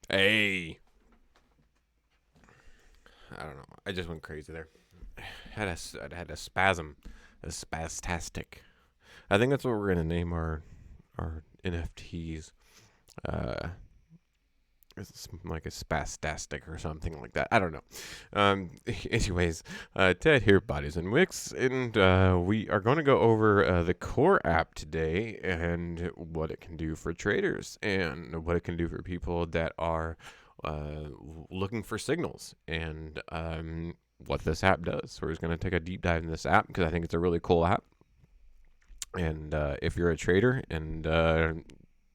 Hey, I don't know. I just went crazy there. I had a spasm, a spastastic. I think that's what we're gonna name our NFTs. Uh, it's like a spastastic or something like that. I don't know. Anyways, Ted here, Bodies and Wicks, and we are going to go over the Qooore app today and what it can do for traders and what it can do for people that are uh, looking for signals and what this app does. So we're just going to take a deep dive in this app because I think it's a really cool app. And if you're a trader and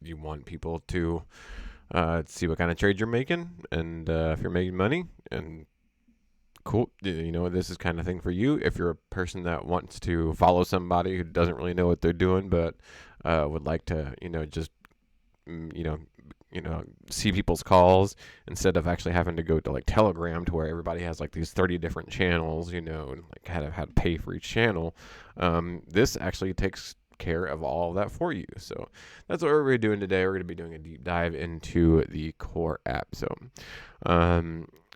you want people to see what kind of trade you're making, and if you're making money, and cool, this is kind of thing for you. If you're a person that wants to follow somebody who doesn't really know what they're doing, but would like to, just mm, you know, see people's calls instead of actually having to go to like Telegram to where everybody has like these 30 different channels, and like how to pay for each channel. This actually takes care of all of that for you. So that's what we're going to be doing today. We're going to be doing a deep dive into the Qooore app. So,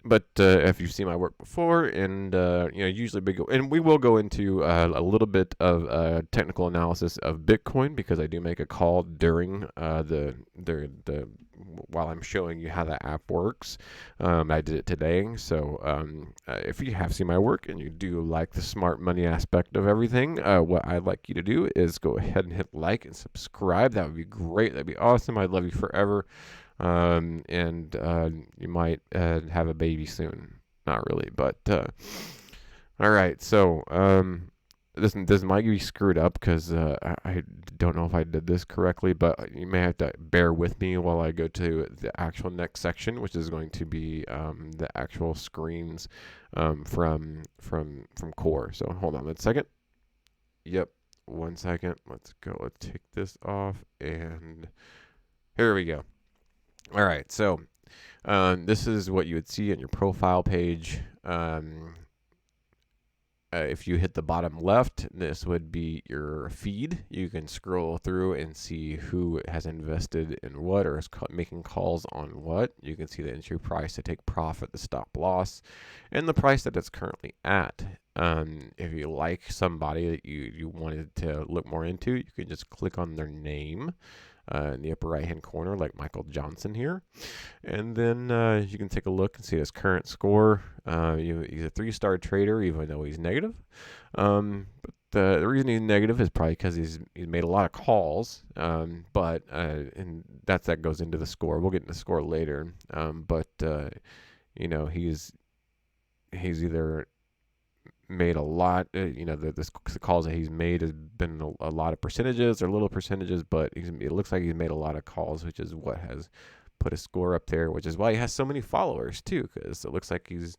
but if you've seen my work before, and usually we will go into a little bit of technical analysis of Bitcoin because I do make a call during the while I'm showing you how the app works. I did it today, so if you have seen my work and you do like the smart money aspect of everything, what I'd like you to do is go ahead and hit like and subscribe. That would be great. That'd be awesome. I'd love you forever. And you might have a baby soon. Not really, but all right. So this might be screwed up because I don't know if I did this correctly, but you may have to bear with me while I go to the actual next section, which is going to be the actual screens from Qooore. So hold on a second. Yep, 1 second. Let's go. Let's take this off, and here we go. All right, so this is what you would see on your profile page. If you hit the bottom left, this would be your feed. You can scroll through and see who has invested in what or is making calls on what. You can see the entry price, to take profit, the stop loss, and the price that it's currently at. If you like somebody that you wanted to look more into, you can just click on their name in the upper right hand corner, like Michael Johnson here. And then you can take a look and see his current score. He's a 3-star trader, even though he's negative. But the reason he's negative is probably because he's made a lot of calls. But and that goes into the score. We'll get into the score later. But he's either made a lot. The calls that he's made has been a lot of percentages or little percentages, but it looks like he's made a lot of calls, which is what has put a score up there, which is why he has so many followers too, because it looks like he's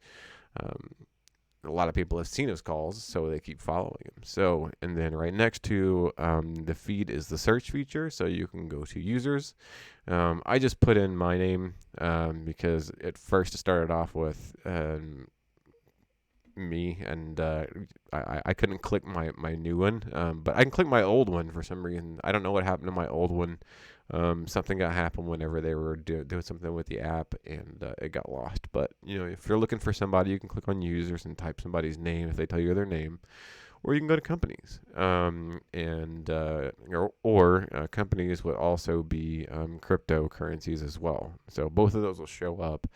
a lot of people have seen his calls, so they keep following him. So, and then right next to the feed is the search feature, so you can go to users. I just put in my name because at first it started off with me, and I couldn't click my new one, but I can click my old one for some reason. I don't know what happened to my old one. Something got happened whenever they were doing something with the app, and it got lost. But if you're looking for somebody, you can click on users and type somebody's name if they tell you their name, or you can go to companies. Or companies would also be cryptocurrencies as well. So both of those will show up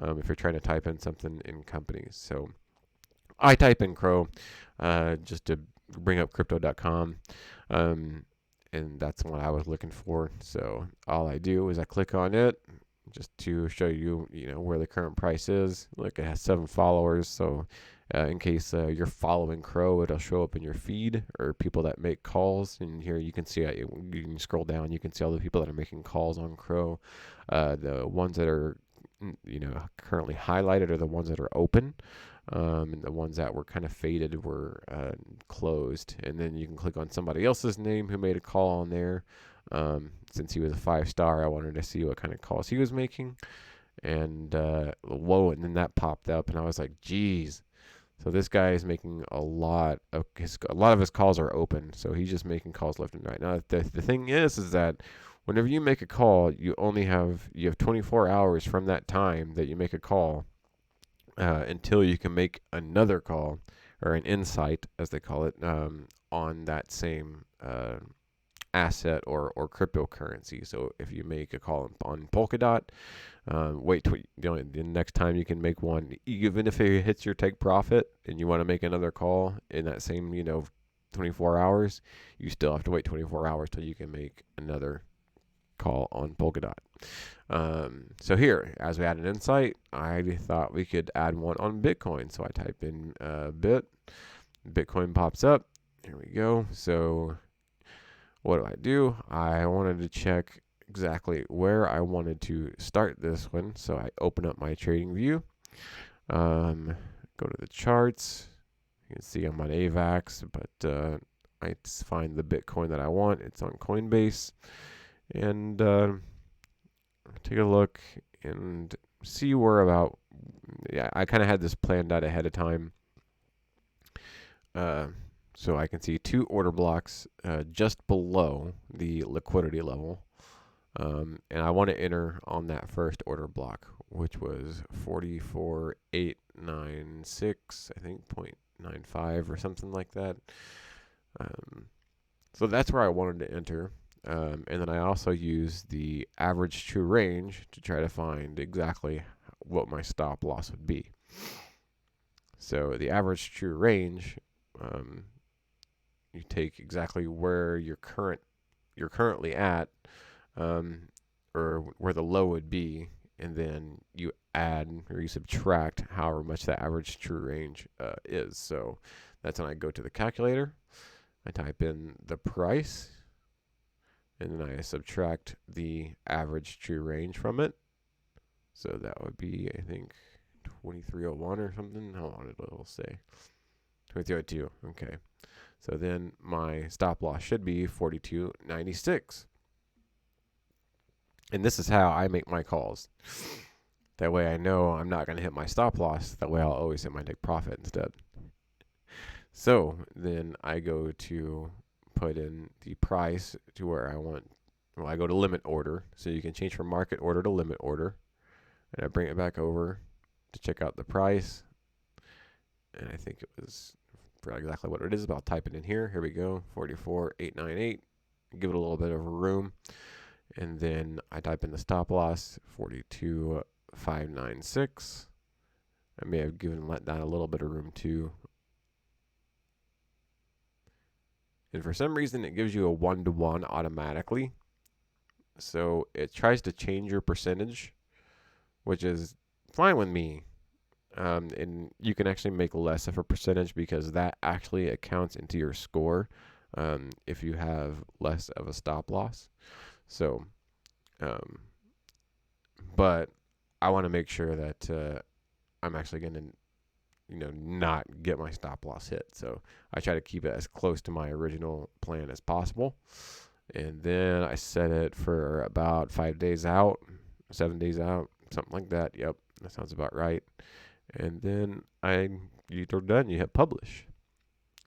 if you're trying to type in something in companies. So I type in Crow just to bring up crypto.com. And that's what I was looking for. So all I do is I click on it just to show you, where the current price is. Look, it has 7 followers. So in case you're following Crow, it'll show up in your feed, or people that make calls. And here you can see, you can scroll down, you can see all the people that are making calls on Crow. The ones that are, currently highlighted are the ones that are open. And the ones that were kind of faded were closed. And then you can click on somebody else's name who made a call on there. Since he was a 5-star, I wanted to see what kind of calls he was making. And whoa, and then that popped up, and I was like, geez. So this guy is making a lot of his calls are open. So he's just making calls left and right. Now the thing is that whenever you make a call, you have 24 hours from that time that you make a call until you can make another call, or an insight, as they call it, on that same asset or cryptocurrency. So if you make a call on Polkadot, wait till the next time you can make one, even if it hits your take profit and you want to make another call in that same 24 hours, you still have to wait 24 hours till you can make another call on Polkadot. So here, as we add an insight, I thought we could add one on Bitcoin. So I type in Bitcoin pops up. Here we go. So what do? I wanted to check exactly where I wanted to start this one. So I open up my Tradingview, go to the charts. You can see I'm on AVAX, but I find the Bitcoin that I want. It's on Coinbase, and take a look and see where about. Yeah, I kind of had this planned out ahead of time. So I can see 2 order blocks just below the liquidity level. And I want to enter on that first order block, which was 44,896, I think, 0.95 or something like that. So that's where I wanted to enter. And then I also use the average true range to try to find exactly what my stop loss would be. So the average true range, you take exactly where you're currently at, or where the low would be, and then you add or you subtract however much the average true range is. So that's when I go to the calculator, I type in the price, and then I subtract the average true range from it. So that would be, I think, 2301 or something. Hold on, it'll say 2302. Okay. So then my stop loss should be 42.96. And this is how I make my calls. That way I know I'm not going to hit my stop loss. That way I'll always hit my take profit instead. So then I go to put in the price to where I want. Well, I go to limit order. So you can change from market order to limit order. And I bring it back over to check out the price. And I think it was for exactly what it is, but I'll type it in here. Here we go, 44,898. Give it a little bit of room. And then I type in the stop loss, 42,596. I may have let that a little bit of room too. And for some reason, it gives you a 1-to-1 automatically. So it tries to change your percentage, which is fine with me. And you can actually make less of a percentage because that actually accounts into your score if you have less of a stop loss. So, but I want to make sure that I'm actually going to, not get my stop loss hit. So I try to keep it as close to my original plan as possible. And then I set it for about 5 days out, 7 days out, something like that. Yep, that sounds about right. And then you're done. You hit publish.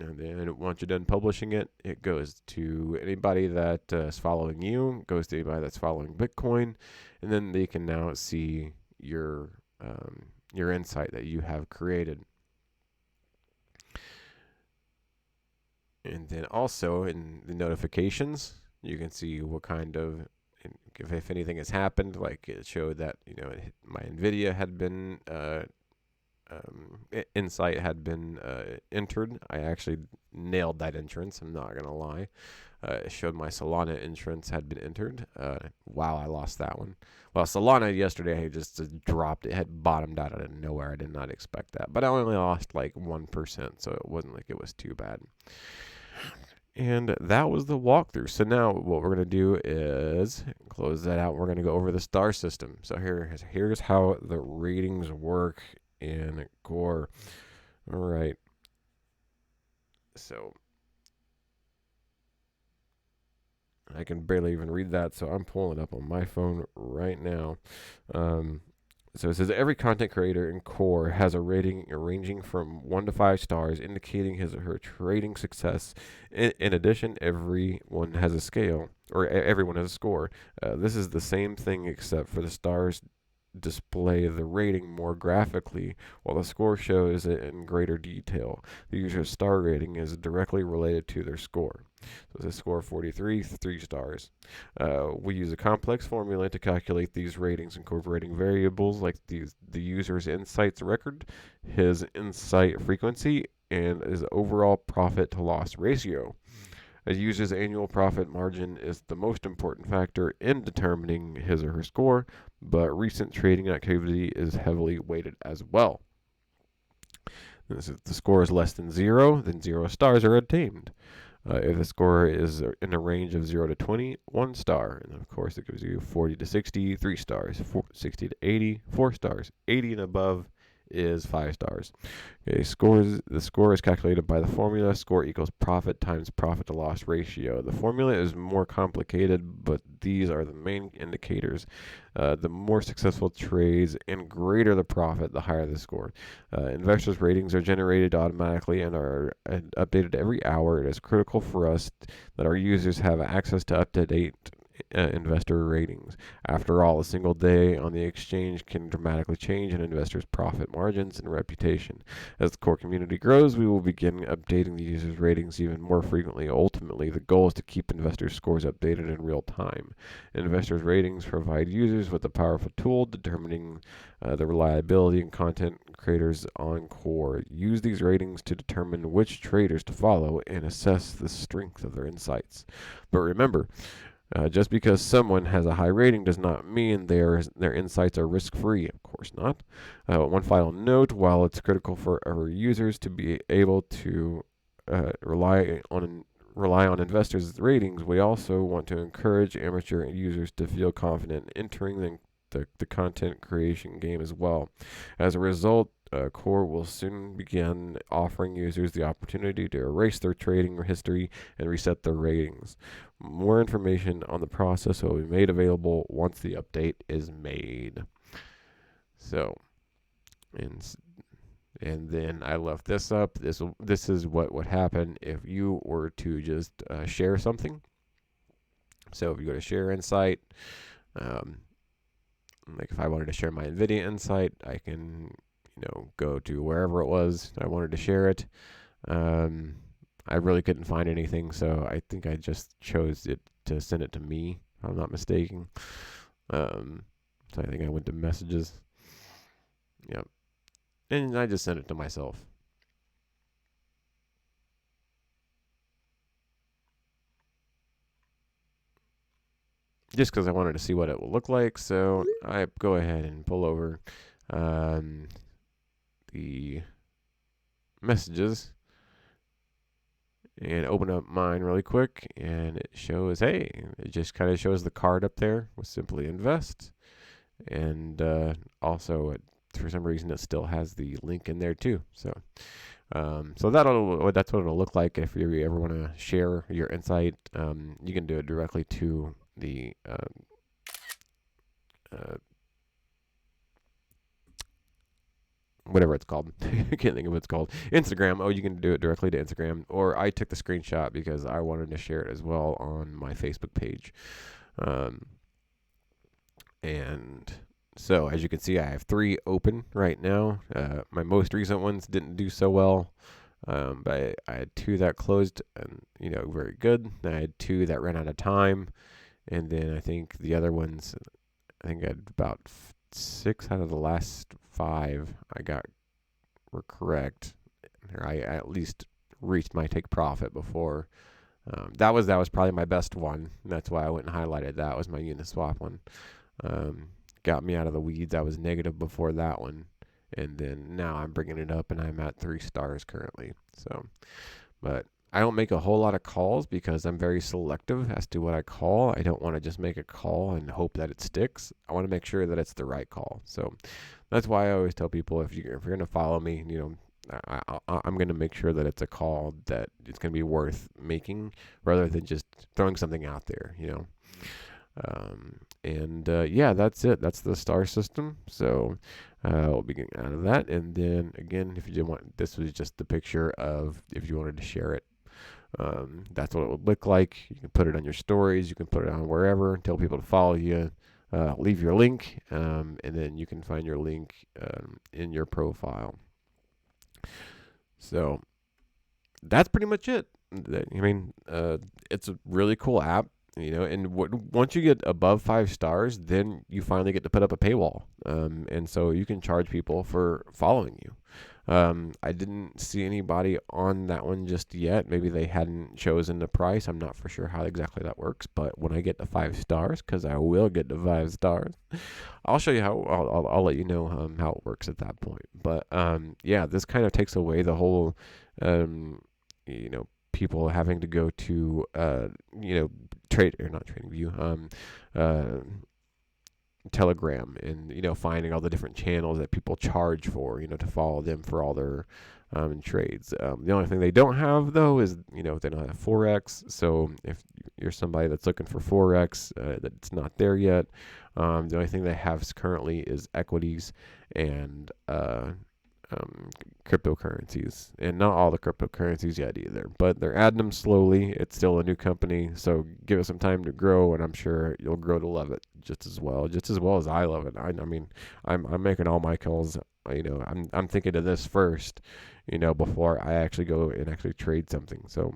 And then once you're done publishing it, it goes to anybody that is following you, goes to anybody that's following Bitcoin, and then they can now see your insight that you have created. And then also in the notifications, you can see what kind of, if anything has happened, like it showed that, my NVIDIA had been, insight had been entered. I actually nailed that entrance, I'm not going to lie. It showed my Solana entrance had been entered. Wow, I lost that one. Well, Solana yesterday just dropped. It had bottomed out of nowhere. I did not expect that. But I only lost like 1%, so it wasn't like it was too bad. And that was the walkthrough. So now what we're going to do is close that out. We're going to go over the star system. So here's how the ratings work in Qooore. All right. So I can barely even read that, so I'm pulling it up on my phone right now. So it says every content creator in Qooore has a rating ranging from 1 to 5 stars, indicating his or her trading success. In addition, everyone has a scale, or everyone has a score. This is the same thing except for the stars display the rating more graphically, while the score shows it in greater detail. The user's star rating is directly related to their score. So it's a score of 43, 3 stars. We use a complex formula to calculate these ratings, incorporating variables like the user's insights record, his insight frequency, and his overall profit to loss ratio. A user's annual profit margin is the most important factor in determining his or her score, but recent trading activity is heavily weighted as well. If the score is less than 0, then 0 stars are attained. If the score is in a range of 0 to 20, 1 star. And of course, it gives you 40 to 60, 3 stars. 60 to 80, 4 stars. 80 and above is 5 stars. Okay, the score is calculated by the formula score equals profit times profit to loss ratio. The formula is more complicated, but these are the main indicators. The more successful trades and greater the profit, the higher the score. Investors' ratings are generated automatically and are updated every hour. It is critical for us that our users have access to up-to-date investor ratings. After all, a single day on the exchange can dramatically change an investor's profit margins and reputation. As the core community grows, we will begin updating the users' ratings even more frequently. Ultimately, the goal is to keep investors' scores updated in real time. Investors' ratings provide users with a powerful tool determining the reliability and content creators on Qooore. Use these ratings to determine which traders to follow and assess the strength of their insights. But remember, just because someone has a high rating does not mean their insights are risk-free. Of course not. One final note: while it's critical for our users to be able to rely on investors' ratings, we also want to encourage amateur users to feel confident entering the content creation game as well. As a result, Qooore will soon begin offering users the opportunity to erase their trading history and reset their ratings. More information on the process will be made available once the update is made. So, and then I left this up. This is what would happen if you were to just share something. So if you go to share insight, like if I wanted to share my NVIDIA insight, I can go to wherever it was I wanted to share it. I really couldn't find anything, so I think I just chose it to send it to me, if I'm not mistaken. So I think I went to messages. Yep. And I just sent it to myself. Just because I wanted to see what it will look like, so I go ahead and pull over the messages and open up mine really quick, and it shows, hey, it just kind of shows the card up there with Simply Invest, and also for some reason it still has the link in there too. So that's what it'll look like if you ever want to share your insight. You can do it directly to the whatever it's called. I can't think of what it's called. Instagram. Oh, you can do it directly to Instagram. Or I took the screenshot because I wanted to share it as well on my Facebook page. And so, as you can see, I have 3 open right now. My most recent ones didn't do so well. But I had 2 that closed and, very good. I had 2 that ran out of time. And then I think the other ones, I think I had about 6 out of the last 5 were correct. Or I at least reached my take profit before. That was probably my best one. That's why I went and highlighted that. Was my Uniswap one. Got me out of the weeds. I was negative before that one. And then now I'm bringing it up and I'm at 3 stars currently. So, but I don't make a whole lot of calls because I'm very selective as to what I call. I don't want to just make a call and hope that it sticks. I want to make sure that it's the right call. So that's why I always tell people if you're going to follow me, I'm going to make sure that it's a call that it's going to be worth making rather than just throwing something out there, Yeah, that's it. That's the star system. So we'll be getting out of that. And then again, if you didn't want, this was just the picture of if you wanted to share it. That's what it would look like. You can put it on your stories. You can put it on wherever. Tell people to follow you. Leave your link, and then you can find your link in your profile. So that's pretty much it. I mean, it's a really cool app, and once you get above 5 stars, then you finally get to put up a paywall. And so you can charge people for following you. I didn't see anybody on that one just yet. Maybe they hadn't chosen the price. I'm not for sure how exactly that works. But when I get to 5 stars, because I will get to 5 stars, I'll show you how. I'll let you know how it works at that point. But yeah, this kind of takes away the whole, people having to go to trade or not Tradingview, Telegram, and finding all the different channels that people charge for, to follow them for all their trades. The only thing they don't have though is they don't have Forex. So if you're somebody that's looking for Forex, that's not there yet. The only thing they have currently is equities and cryptocurrencies, and not all the cryptocurrencies yet either, but they're adding them slowly. It's still a new company, so give it some time to grow, and I'm sure you'll grow to love it just as well as I love it. I mean, I'm making all my calls. I'm thinking of this first, before I actually go and actually trade something. So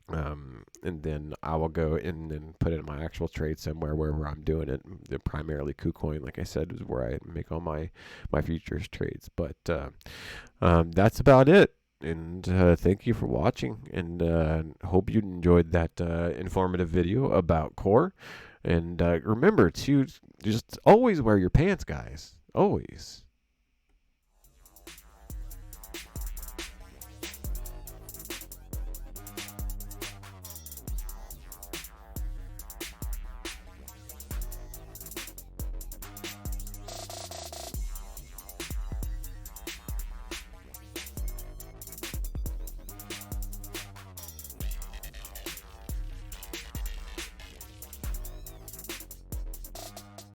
and then I will go in and put it in my actual trade somewhere wherever I'm doing it. Primarily KuCoin, like I said, is where I make all my futures trades. But that's about it. And thank you for watching. And hope you enjoyed that informative video about Qooore. And remember to just always wear your pants, guys. Always.